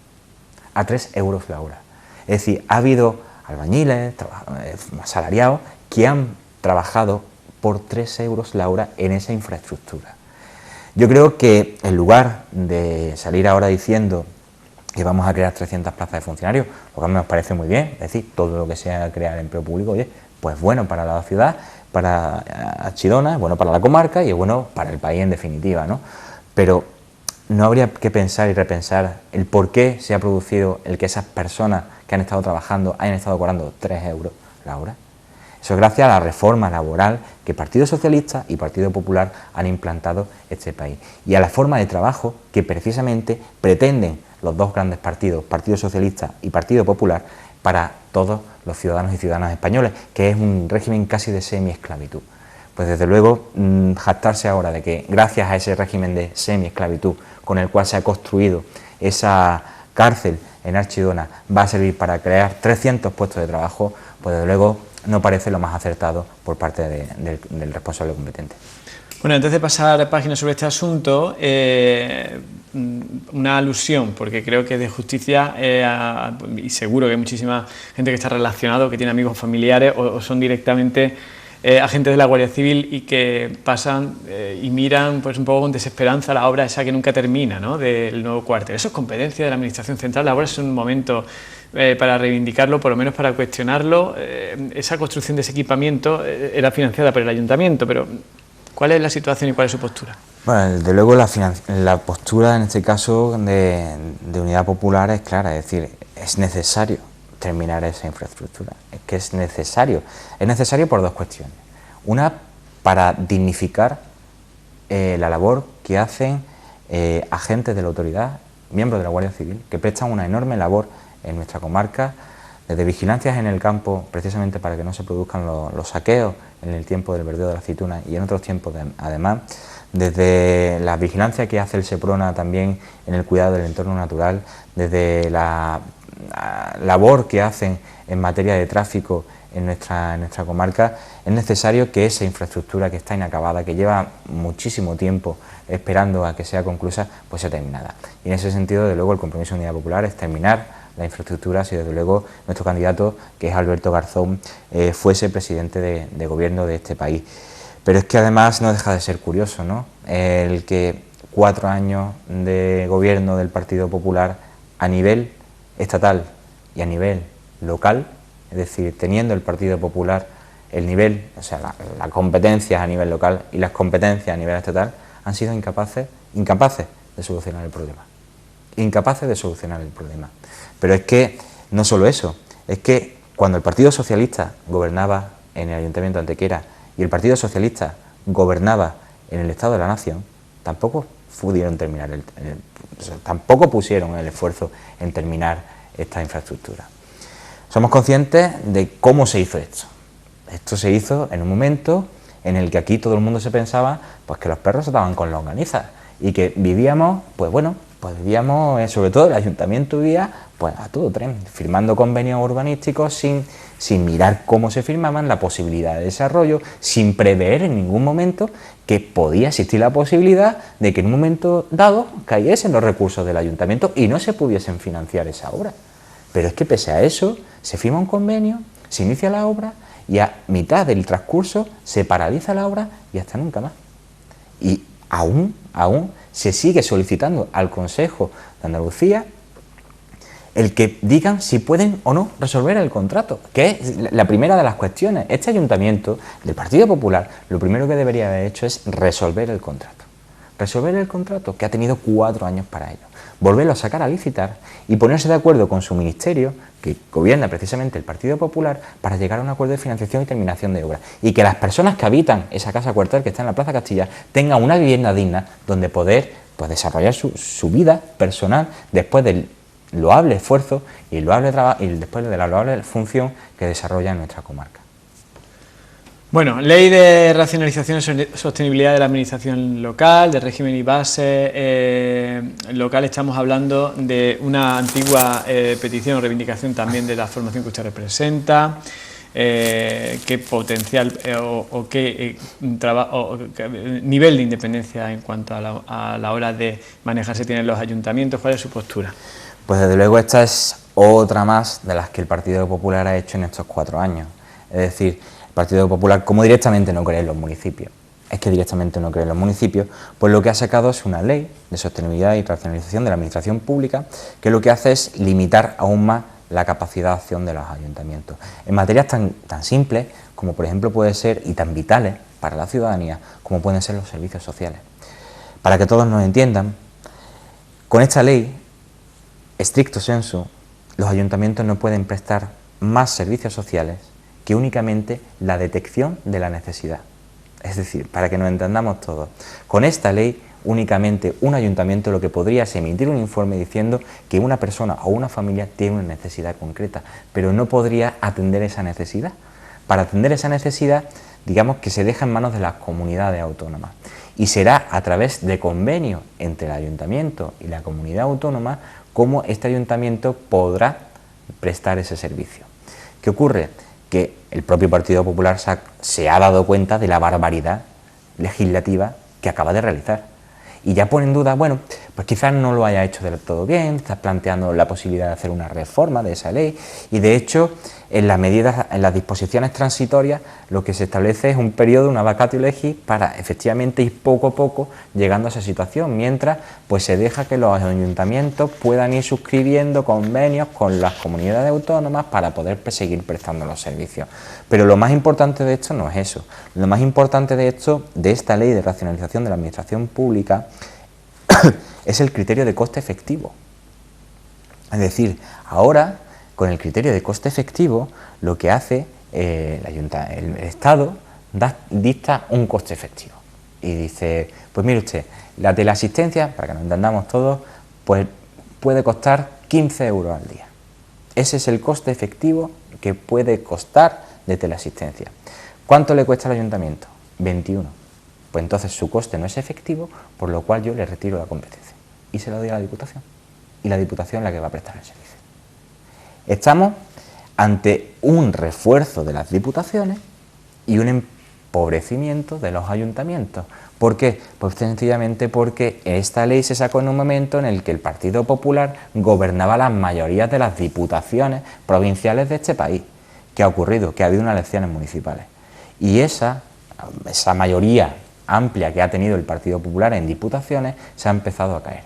A 3 euros la hora. Es decir, ha habido albañiles, asalariados, que han trabajado por 3 euros la hora en esa infraestructura. Yo creo que en lugar de salir ahora diciendo que vamos a crear 300 plazas de funcionarios, lo que a mí me parece muy bien, es decir, todo lo que sea crear empleo público, oye, pues bueno para la ciudad, para Archidona, es bueno para la comarca y es bueno para el país en definitiva, ¿no? Pero no habría que pensar y repensar el por qué se ha producido el que esas personas que han estado trabajando hayan estado cobrando 3 euros la hora. Eso es gracias a la reforma laboral que Partido Socialista y Partido Popular han implantado en este país, y a la forma de trabajo que precisamente pretenden los dos grandes partidos, Partido Socialista y Partido Popular, para todos los ciudadanos y ciudadanas españoles, que es un régimen casi de semi-esclavitud. Pues desde luego, jactarse ahora de que gracias a ese régimen de semi-esclavitud con el cual se ha construido esa cárcel en Archidona va a servir para crear 300 puestos de trabajo, pues desde luego no parece lo más acertado por parte del responsable competente. Bueno, antes de pasar páginas sobre este asunto, una alusión, porque creo que de justicia, y seguro que hay muchísima gente que está relacionado, que tiene amigos familiares o son directamente agentes de la Guardia Civil y que pasan y miran pues un poco con desesperanza la obra esa que nunca termina, ¿no?, del nuevo cuartel. Eso es competencia de la Administración Central. Ahora es un momento para reivindicarlo, por lo menos para cuestionarlo. Esa construcción de ese equipamiento era financiada por el Ayuntamiento, pero ¿cuál es la situación y cuál es su postura? Bueno, desde luego la postura en este caso de Unidad Popular es clara, es decir, es necesario terminar esa infraestructura, es que es necesario por dos cuestiones. Una, para dignificar la labor que hacen agentes de la autoridad, miembros de la Guardia Civil, que prestan una enorme labor en nuestra comarca, desde vigilancias en el campo, precisamente para que no se produzcan los saqueos en el tiempo del verdeo de la aceituna y en otros tiempos además, desde la vigilancia que hace el SEPRONA también en el cuidado del entorno natural, desde la labor que hacen en materia de tráfico en nuestra comarca, es necesario que esa infraestructura que está inacabada, que lleva muchísimo tiempo esperando a que sea conclusa, pues sea terminada. Y en ese sentido, desde luego, el compromiso de Unidad Popular es terminar la infraestructura si desde luego nuestro candidato, que es Alberto Garzón, fuese presidente de gobierno de este país. Pero es que además no deja de ser curioso, ¿no?, el que 4 años de gobierno del Partido Popular a nivel estatal y a nivel local, es decir, teniendo el Partido Popular el nivel, o sea, las competencias a nivel local y las competencias a nivel estatal, han sido incapaces de solucionar el problema. Incapaces de solucionar el problema. Pero es que no solo eso, es que cuando el Partido Socialista gobernaba en el Ayuntamiento de Antequera y el Partido Socialista gobernaba en el Estado de la Nación, tampoco pudieron terminar, tampoco pusieron el esfuerzo en terminar esta infraestructura. Somos conscientes de cómo se hizo esto. Esto se hizo en un momento en el que aquí todo el mundo se pensaba pues que los perros estaban con longanizas y que vivíamos, pues bueno, pues vivíamos, sobre todo el Ayuntamiento vivía pues a todo tren, firmando convenios urbanísticos sin mirar cómo se firmaban, la posibilidad de desarrollo, sin prever en ningún momento que podía existir la posibilidad de que en un momento dado cayesen los recursos del Ayuntamiento y no se pudiesen financiar esa obra. Pero es que pese a eso, se firma un convenio, se inicia la obra y a mitad del transcurso se paraliza la obra y hasta nunca más. Y aún se sigue solicitando al Consejo de Andalucía el que digan si pueden o no resolver el contrato, que es la primera de las cuestiones. Este Ayuntamiento del Partido Popular lo primero que debería haber hecho es resolver el contrato. Resolver el contrato, que ha tenido 4 años para ello. Volverlo a sacar a licitar y ponerse de acuerdo con su ministerio, que gobierna precisamente el Partido Popular, para llegar a un acuerdo de financiación y terminación de obras. Y que las personas que habitan esa casa cuartel que está en la Plaza Castilla tengan una vivienda digna donde poder pues, desarrollar su vida personal después del loable esfuerzo y loable trabajo y después de la loable función que desarrolla en nuestra comarca. Bueno, ley de racionalización y sostenibilidad de la administración local, de régimen y base local. Estamos hablando de una antigua petición o reivindicación también de la formación que usted representa. ¿Qué potencial o qué nivel de independencia en cuanto a la hora de manejarse tienen los ayuntamientos? ¿Cuál es su postura? Pues desde luego esta es otra más de las que el Partido Popular ha hecho en estos 4 años. Es decir, el Partido Popular, como directamente no cree en los municipios, pues lo que ha sacado es una ley de sostenibilidad y racionalización de la administración pública que lo que hace es limitar aún más la capacidad de acción de los ayuntamientos. En materias tan simples como por ejemplo puede ser, y tan vitales para la ciudadanía, como pueden ser los servicios sociales. Para que todos nos entiendan, con esta ley, stricto sensu, los ayuntamientos no pueden prestar más servicios sociales que únicamente la detección de la necesidad. Es decir, para que nos entendamos todos, con esta ley únicamente un ayuntamiento lo que podría es emitir un informe diciendo que una persona o una familia tiene una necesidad concreta, pero no podría atender esa necesidad. Para atender esa necesidad, digamos que se deja en manos de las comunidades autónomas. y será a través de convenios entre el ayuntamiento y la comunidad autónoma cómo este ayuntamiento podrá prestar ese servicio. ¿Qué ocurre? Que el propio Partido Popular se ha dado cuenta de la barbaridad legislativa que acaba de realizar. Y ya pone en duda, bueno, pues quizás no lo haya hecho del todo bien, estás planteando la posibilidad de hacer una reforma de esa ley y de hecho en las medidas, en las disposiciones transitorias lo que se establece es un periodo, una vacatio legis para efectivamente ir poco a poco llegando a esa situación, mientras pues se deja que los ayuntamientos puedan ir suscribiendo convenios con las comunidades autónomas para poder seguir prestando los servicios. Pero lo más importante de esto no es eso, lo más importante de esto, de esta ley de racionalización de la administración pública, es el criterio de coste efectivo. Es decir, ahora, con el criterio de coste efectivo, lo que hace el Estado dicta un coste efectivo. Y dice, pues mire usted, la teleasistencia, para que nos entendamos todos, pues puede costar 15 euros al día. Ese es el coste efectivo que puede costar de teleasistencia. ¿Cuánto le cuesta al ayuntamiento? 21. Pues entonces su coste no es efectivo, por lo cual yo le retiro la competencia y se lo doy a la Diputación. Y la Diputación es la que va a prestar el servicio. Estamos ante un refuerzo de las diputaciones y un empobrecimiento de los ayuntamientos. ¿Por qué? Pues sencillamente porque esta ley se sacó en un momento en el que el Partido Popular gobernaba las mayorías de las diputaciones provinciales de este país. ¿Qué ha ocurrido? Que ha habido unas elecciones municipales. Y esa mayoría amplia que ha tenido el Partido Popular en diputaciones se ha empezado a caer.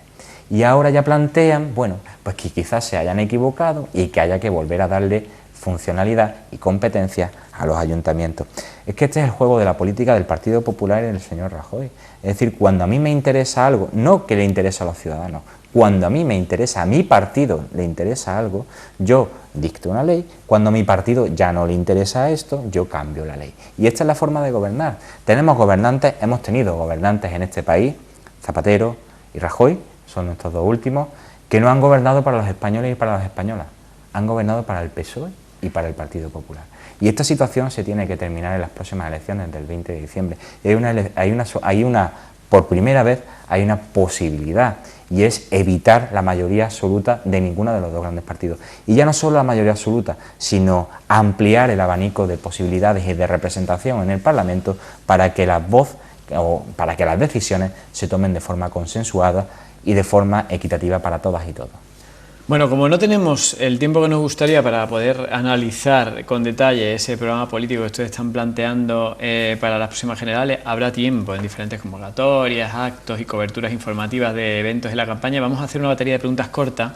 Y ahora ya plantean, bueno, pues que quizás se hayan equivocado y que haya que volver a darle funcionalidad y competencia a los ayuntamientos. Es que este es el juego de la política del Partido Popular y del señor Rajoy. Es decir, cuando a mí me interesa algo, no que le interesa a los ciudadanos, cuando a mí me interesa, a mi partido le interesa algo, yo dicto una ley, cuando a mi partido ya no le interesa esto, yo cambio la ley. Y esta es la forma de gobernar. Tenemos gobernantes, hemos tenido gobernantes en este país, Zapatero y Rajoy, son estos dos últimos, que no han gobernado para los españoles y para las españolas, han gobernado para el PSOE y para el Partido Popular. Y esta situación se tiene que terminar en las próximas elecciones del 20 de diciembre. Y por primera vez hay una posibilidad, y es evitar la mayoría absoluta de ninguno de los dos grandes partidos. Y ya no solo la mayoría absoluta, sino ampliar el abanico de posibilidades y de representación en el Parlamento para que las decisiones se tomen de forma consensuada y de forma equitativa para todas y todos. Bueno, como no tenemos el tiempo que nos gustaría para poder analizar con detalle ese programa político que ustedes están planteando para las próximas generales, habrá tiempo en diferentes convocatorias, actos y coberturas informativas de eventos en la campaña. Vamos a hacer una batería de preguntas cortas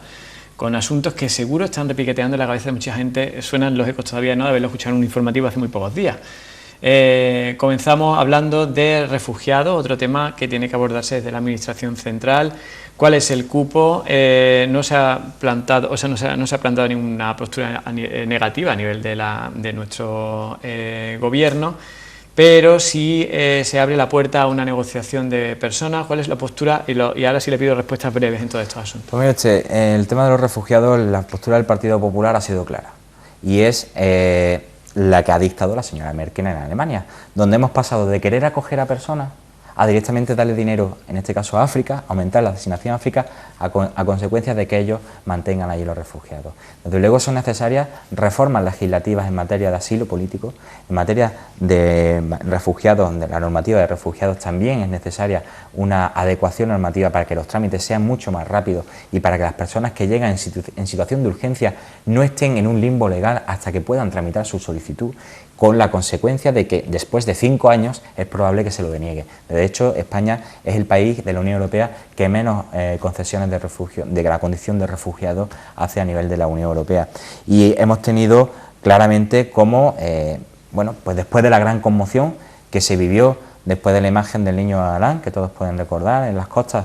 con asuntos que seguro están repiqueteando en la cabeza de mucha gente. Suenan los ecos todavía, ¿no?, de haberlo escuchado en un informativo hace muy pocos días. Comenzamos hablando de refugiados, otro tema que tiene que abordarse desde la Administración Central. ¿Cuál es el cupo? No se ha planteado ninguna postura negativa a nivel de nuestro gobierno, pero sí se abre la puerta a una negociación de personas. ¿Cuál es la postura? Y ahora sí le pido respuestas breves en todos estos asuntos. Pues mire usted, el tema de los refugiados, la postura del Partido Popular ha sido clara, y es la que ha dictado la señora Merkel en Alemania, donde hemos pasado de querer acoger a personas a directamente darle dinero, en este caso a África, aumentar la asignación a África a consecuencia de que ellos mantengan allí los refugiados. Desde luego son necesarias reformas legislativas en materia de asilo político, en materia de refugiados, de la normativa de refugiados también es necesaria una adecuación normativa para que los trámites sean mucho más rápidos y para que las personas que llegan en situación de urgencia no estén en un limbo legal hasta que puedan tramitar su solicitud, con la consecuencia de que después de 5 años es probable que se lo deniegue. De hecho, España es el país de la Unión Europea que menos concesiones de refugio, de la condición de refugiado hace a nivel de la Unión Europea. Y hemos tenido claramente cómo, pues después de la gran conmoción que se vivió después de la imagen del niño Alán, que todos pueden recordar en las costas,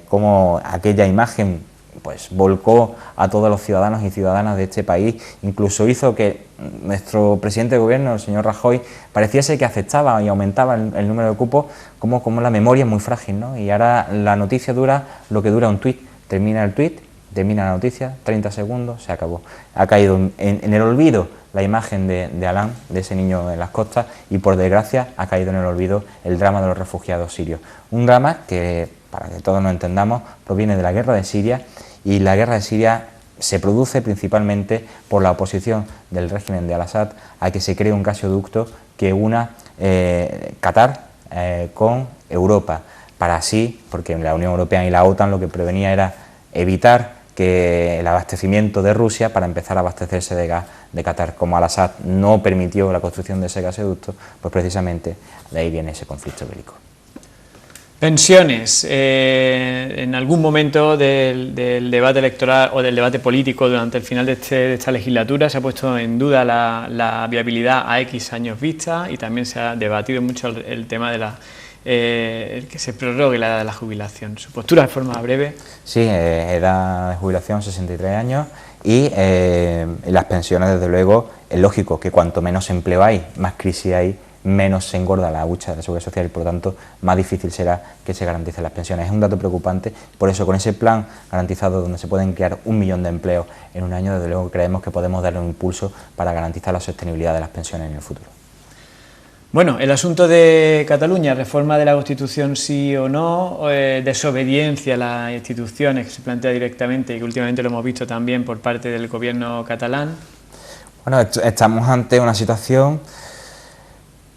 cómo aquella imagen pues volcó a todos los ciudadanos y ciudadanas de este país, incluso hizo que nuestro presidente de gobierno, el señor Rajoy, pareciese que aceptaba y aumentaba el número de cupos, como la memoria es muy frágil, ¿no? Y ahora la noticia dura lo que dura un tuit, termina el tuit termina la noticia, 30 segundos, se acabó. Ha caído en el olvido la imagen de Alán, de ese niño en las costas, y por desgracia ha caído en el olvido el drama de los refugiados sirios. Un drama que, para que todos nos entendamos, proviene de la guerra de Siria, y la guerra de Siria se produce principalmente por la oposición del régimen de Al-Assad a que se cree un gasoducto que una Qatar con Europa, para así, porque la Unión Europea y la OTAN lo que prevenía era evitar que el abastecimiento de Rusia para empezar a abastecerse de gas de Qatar. Como Al-Assad no permitió la construcción de ese gasoducto, pues precisamente de ahí viene ese conflicto bélico. Pensiones. En algún momento del debate electoral o del debate político durante el final de esta legislatura se ha puesto en duda la viabilidad a X años vista, y también se ha debatido mucho el tema de el que se prorrogue la edad de la jubilación. ¿Su postura de forma breve? Sí, edad de jubilación 63 años y las pensiones, desde luego, es lógico que cuanto menos empleo hay, más crisis hay, menos se engorda la hucha de la seguridad social y por lo tanto más difícil será que se garanticen las pensiones. Es un dato preocupante, por eso con ese plan garantizado donde se pueden crear 1 millón de empleos en un año, desde luego creemos que podemos darle un impulso para garantizar la sostenibilidad de las pensiones en el futuro. Bueno, el asunto de Cataluña, reforma de la Constitución sí o no, desobediencia a las instituciones que se plantea directamente y que últimamente lo hemos visto también por parte del gobierno catalán. Bueno, estamos ante una situación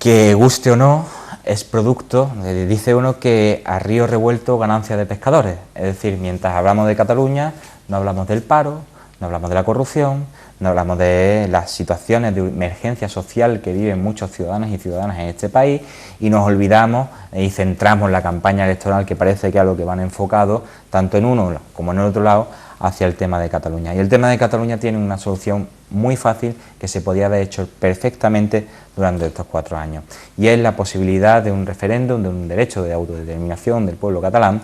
que, guste o no, es producto, dice uno que a río revuelto ganancia de pescadores, es decir, mientras hablamos de Cataluña no hablamos del paro, no hablamos de la corrupción, no hablamos de las situaciones de emergencia social que viven muchos ciudadanos y ciudadanas en este país y nos olvidamos y centramos la campaña electoral, que parece que es a lo que van enfocados, tanto en uno como en el otro lado, hacia el tema de Cataluña. Y el tema de Cataluña tiene una solución muy fácil que se podía haber hecho perfectamente durante estos 4 años, y es la posibilidad de un referéndum, de un derecho de autodeterminación del pueblo catalán,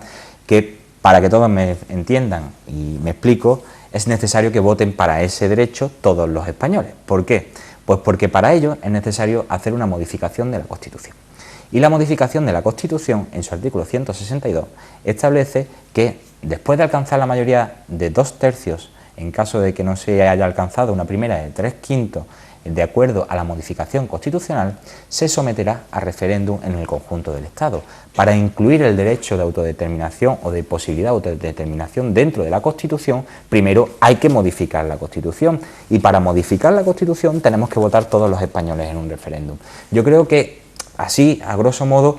que, para que todos me entiendan y me explico, es necesario que voten para ese derecho todos los españoles. ¿Por qué? Pues porque para ello es necesario hacer una modificación de la Constitución. Y la modificación de la Constitución, en su artículo 162, establece que después de alcanzar la mayoría de 2/3, en caso de que no se haya alcanzado una primera de 3/5 de acuerdo a la modificación constitucional, se someterá a referéndum en el conjunto del Estado. Para incluir el derecho de autodeterminación o de posibilidad de autodeterminación dentro de la Constitución, primero hay que modificar la Constitución, y para modificar la Constitución tenemos que votar todos los españoles en un referéndum. Yo creo que así, a grosso modo,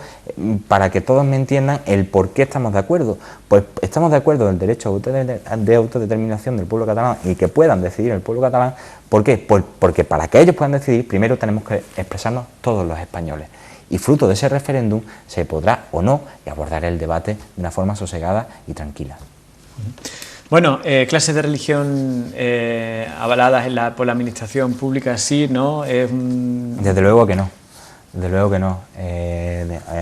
para que todos me entiendan el por qué estamos de acuerdo. Pues estamos de acuerdo en el derecho de autodeterminación del pueblo catalán y que puedan decidir el pueblo catalán. ¿Por qué? Porque para que ellos puedan decidir, primero tenemos que expresarnos todos los españoles. Y fruto de ese referéndum se podrá o no abordar el debate de una forma sosegada y tranquila. Bueno, clases de religión avaladas por la administración pública, sí, ¿no? Desde luego que no. Desde luego que no.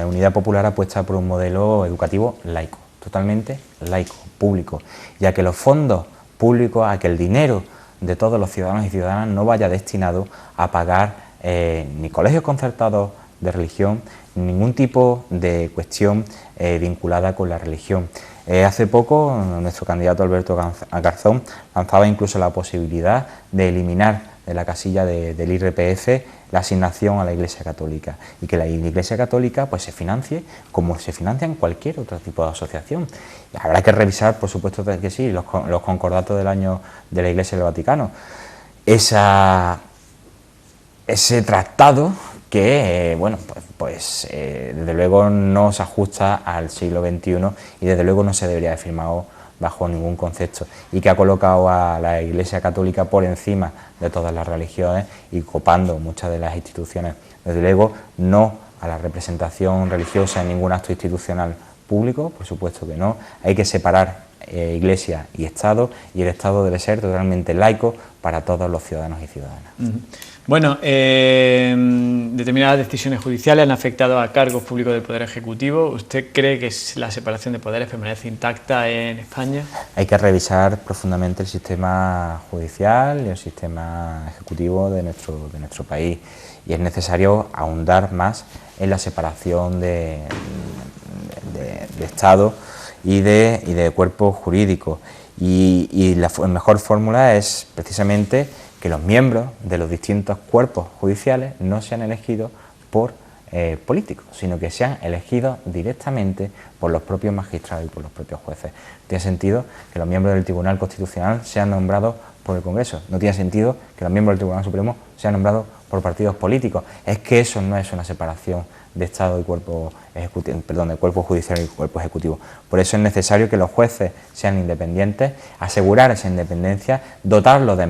Unidad Popular apuesta por un modelo educativo laico, totalmente laico, público, ya que los fondos públicos, a que el dinero de todos los ciudadanos y ciudadanas no vaya destinado a pagar ni colegios concertados de religión, ni ningún tipo de cuestión vinculada con la religión. Hace poco nuestro candidato Alberto Garzón lanzaba incluso la posibilidad de eliminar de la casilla del IRPF la asignación a la Iglesia Católica, y que la Iglesia Católica pues se financie como se financia en cualquier otro tipo de asociación. Y habrá que revisar, por supuesto que sí, los concordatos del año de la Iglesia del Vaticano. Ese tratado que, desde luego no se ajusta al siglo XXI y desde luego no se debería haber firmado bajo ningún concepto, y que ha colocado a la Iglesia Católica por encima de todas las religiones y copando muchas de las instituciones. Desde luego no a la representación religiosa en ningún acto institucional público, por supuesto que no. Hay que separar Iglesia y Estado, y el Estado debe ser totalmente laico para todos los ciudadanos y ciudadanas. Bueno, determinadas decisiones judiciales han afectado a cargos públicos del Poder Ejecutivo. ¿Usted cree que la separación de poderes permanece intacta en España? Hay que revisar profundamente el sistema judicial y el sistema ejecutivo de nuestro país, y es necesario ahondar más en la separación de Estado y de cuerpos jurídicos. Y la mejor fórmula es precisamente que los miembros de los distintos cuerpos judiciales no sean elegidos por políticos, sino que sean elegidos directamente por los propios magistrados y por los propios jueces. Tiene sentido que los miembros del Tribunal Constitucional sean nombrados por el Congreso. No tiene sentido que los miembros del Tribunal Supremo sean nombrados por partidos políticos. Es que eso no es una separación de Estado y cuerpo ejecutivo, perdón, de cuerpo judicial y cuerpo ejecutivo. Por eso es necesario que los jueces sean independientes, asegurar esa independencia, dotarlos de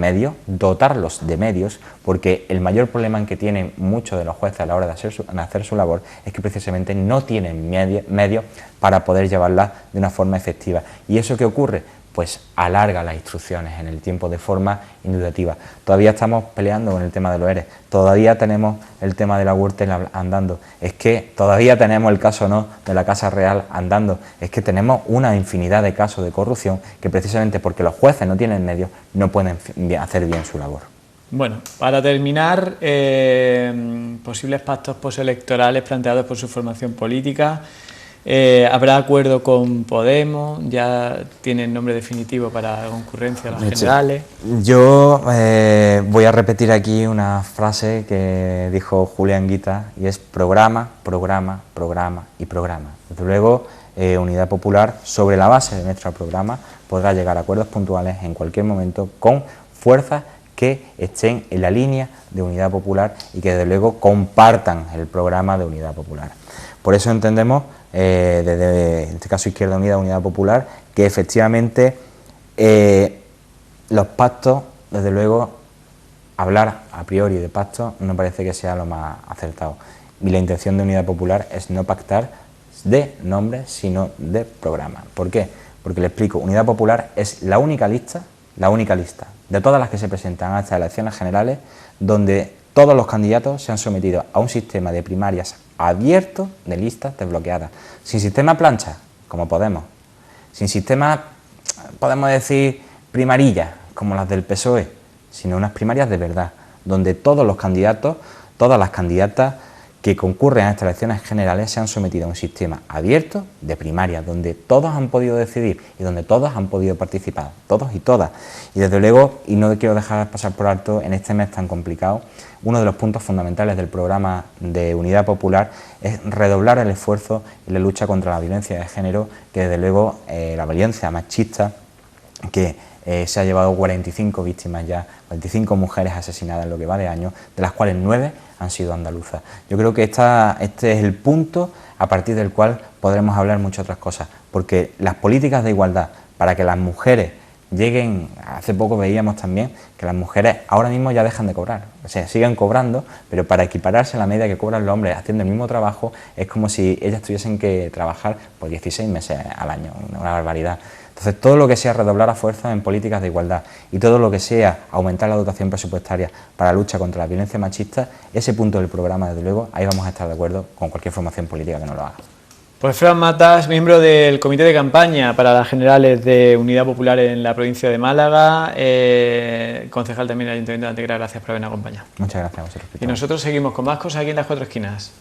medios, porque el mayor problema en que tienen muchos de los jueces a la hora de hacer su labor es que precisamente no tienen medios para poder llevarla de una forma efectiva. ¿Y eso qué ocurre? Pues alarga las instrucciones en el tiempo de forma indubitativa. Todavía estamos peleando con el tema de los ERE, todavía tenemos el tema de la Gürtel andando, es que todavía tenemos el caso no de la Casa Real andando, es que tenemos una infinidad de casos de corrupción que precisamente porque los jueces no tienen medios no pueden hacer bien su labor. Bueno, para terminar, posibles pactos postelectorales planteados por su formación política. ¿Habrá acuerdo con Podemos? ¿Ya tienen nombre definitivo para la concurrencia a las generales? Yo voy a repetir aquí una frase que dijo Julián Guita y es programa, programa, programa y programa. Desde luego, Unidad Popular, sobre la base de nuestro programa, podrá llegar a acuerdos puntuales en cualquier momento con fuerzas que estén en la línea de Unidad Popular y que desde luego compartan el programa de Unidad Popular. Por eso entendemos, desde en este caso Izquierda Unida, Unidad Popular, que efectivamente los pactos, desde luego, hablar a priori de pactos no parece que sea lo más acertado. Y la intención de Unidad Popular es no pactar de nombres, sino de programa. ¿Por qué? Porque le explico, Unidad Popular es la única lista de todas las que se presentan a estas elecciones generales donde todos los candidatos se han sometido a un sistema de primarias abierto de listas desbloqueadas, sin sistema plancha, como Podemos, sin sistema, podemos decir, primarillas, como las del PSOE, sino unas primarias de verdad, donde todos los candidatos, todas las candidatas que concurren a estas elecciones generales se han sometido a un sistema abierto de primarias, donde todos han podido decidir y donde todos han podido participar, todos y todas. Y desde luego, y no quiero dejar pasar por alto en este mes tan complicado, uno de los puntos fundamentales del programa de Unidad Popular es redoblar el esfuerzo en la lucha contra la violencia de género, que desde luego la violencia machista que se ha llevado 45 víctimas ya, 45 mujeres asesinadas en lo que va de año, de las cuales 9 han sido andaluzas. Yo creo que este es el punto a partir del cual podremos hablar muchas otras cosas, porque las políticas de igualdad para que las mujeres lleguen, hace poco veíamos también que las mujeres ahora mismo ya dejan de cobrar, o sea, siguen cobrando, pero para equipararse a la media que cobran los hombres haciendo el mismo trabajo es como si ellas tuviesen que trabajar por 16 meses al año, una barbaridad. Entonces, todo lo que sea redoblar esfuerzos en políticas de igualdad y todo lo que sea aumentar la dotación presupuestaria para la lucha contra la violencia machista, ese punto del programa, desde luego, ahí vamos a estar de acuerdo con cualquier formación política que no lo haga. Pues Fran Matas, miembro del comité de campaña para las generales de Unidad Popular en la provincia de Málaga, concejal también del Ayuntamiento de Antequera, gracias por habernos acompañado. Muchas gracias a vosotros. Y nosotros seguimos con más cosas aquí en Las Cuatro Esquinas.